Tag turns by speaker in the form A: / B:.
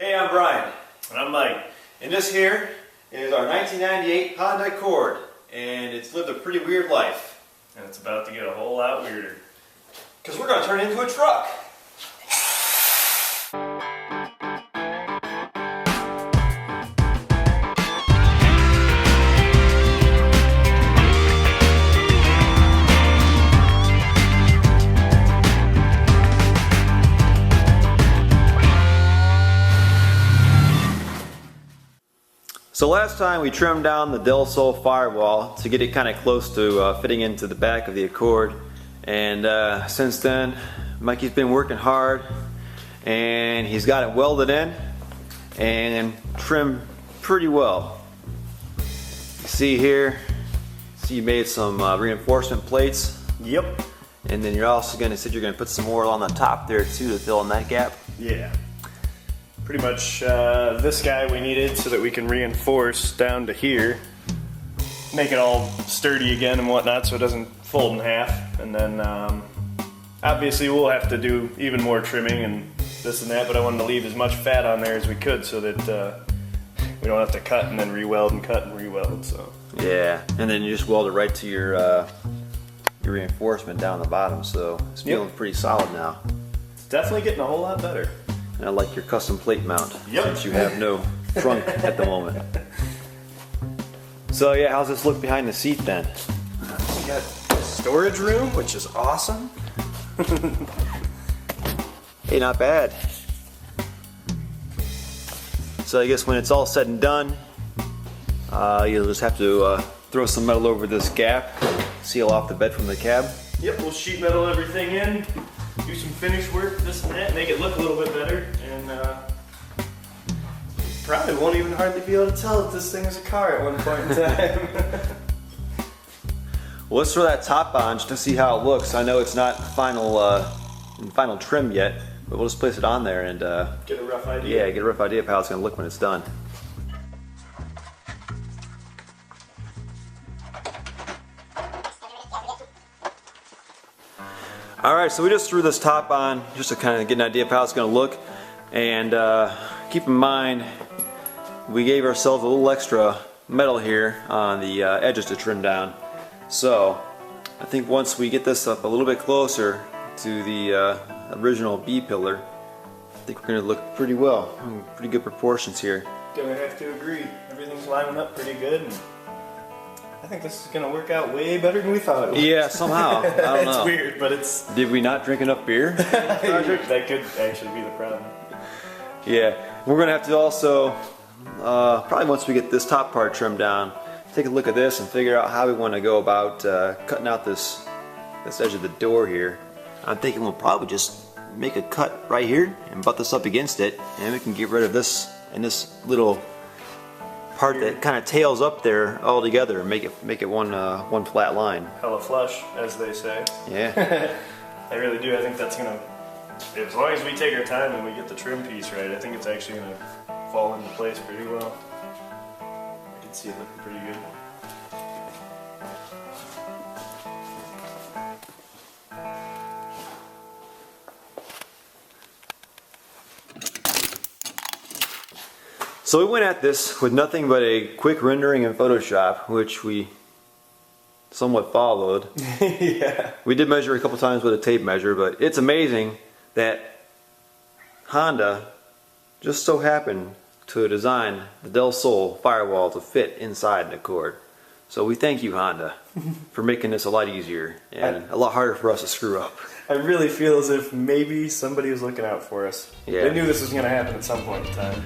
A: Hey, I'm Brian. And I'm Mike. And this here is our 1998 Honda Accord. And it's lived a pretty weird life.
B: And it's about to get a whole lot weirder.
A: Because we're going to turn it into a truck. So last time we trimmed down the Del Sol firewall to get it kind of close to fitting into the back of the Accord, and since then Mikey's been working hard and he's got it welded in and trimmed pretty well. You see here, you made some reinforcement plates.
B: Yep.
A: And then you're also going to say you're going to put some more on the top there too to fill in that gap.
B: Yeah. Pretty much this guy we needed so that we can reinforce down to here, make it all sturdy again and whatnot so it doesn't fold in half. And then obviously we'll have to do even more trimming and this and that, but I wanted to leave as much fat on there as we could so that we don't have to cut and then re-weld and cut and re-weld. So
A: yeah, and then you just weld it right to your reinforcement down the bottom, so it's feeling pretty solid now.
B: Definitely getting a whole lot better.
A: And I like your custom plate mount,
B: yep,
A: since you have no trunk at the moment. So yeah, how's this look behind the seat then?
B: We got storage room, which is awesome.
A: Hey, not bad. So I guess when it's all said and done, you'll just have to throw some metal over this gap, seal off the bed from the cab.
B: Yep, we'll sheet metal everything in, do some finish work, this and that, make it look a little bit better, and probably won't even hardly be able to tell if this thing is a car at one point in time.
A: Well, let's throw that top on just to see how it looks. I know it's not final trim yet, but we'll just place it on there and
B: get a rough idea.
A: Yeah, get a rough idea of how it's going to look when it's done. Alright, so we just threw this top on just to kind of get an idea of how it's going to look, and keep in mind we gave ourselves a little extra metal here on the edges to trim down. So I think once we get this up a little bit closer to the original B pillar, I think we're going to look pretty well, pretty good proportions here.
B: Gonna have to agree, everything's lining up pretty good. And I think this is going to work out way better than we thought it would.
A: Yeah, somehow. I don't know.
B: It's weird, but it's...
A: Did we not drink enough beer?
B: That could actually be the problem.
A: Yeah, we're going to have to also, probably once we get this top part trimmed down, take a look at this and figure out how we want to go about cutting out this edge of the door here. I'm thinking we'll probably just make a cut right here and butt this up against it, and we can get rid of this and this little part that kind of tails up there all together and make it one flat line.
B: Hella flush, as they say.
A: Yeah.
B: I really do. I think that's gonna, as long as we take our time and we get the trim piece right, I think it's actually gonna fall into place pretty well. I can see it looking pretty good.
A: So we went at this with nothing but a quick rendering in Photoshop, which we somewhat followed.
B: Yeah.
A: We did measure a couple times with a tape measure, but it's amazing that Honda just so happened to design the Del Sol firewall to fit inside an Accord. So we thank you, Honda, for making this a lot easier and a lot harder for us to screw up.
B: I really feel as if maybe somebody was looking out for us.
A: Yeah.
B: They knew this was going to happen at some point in time.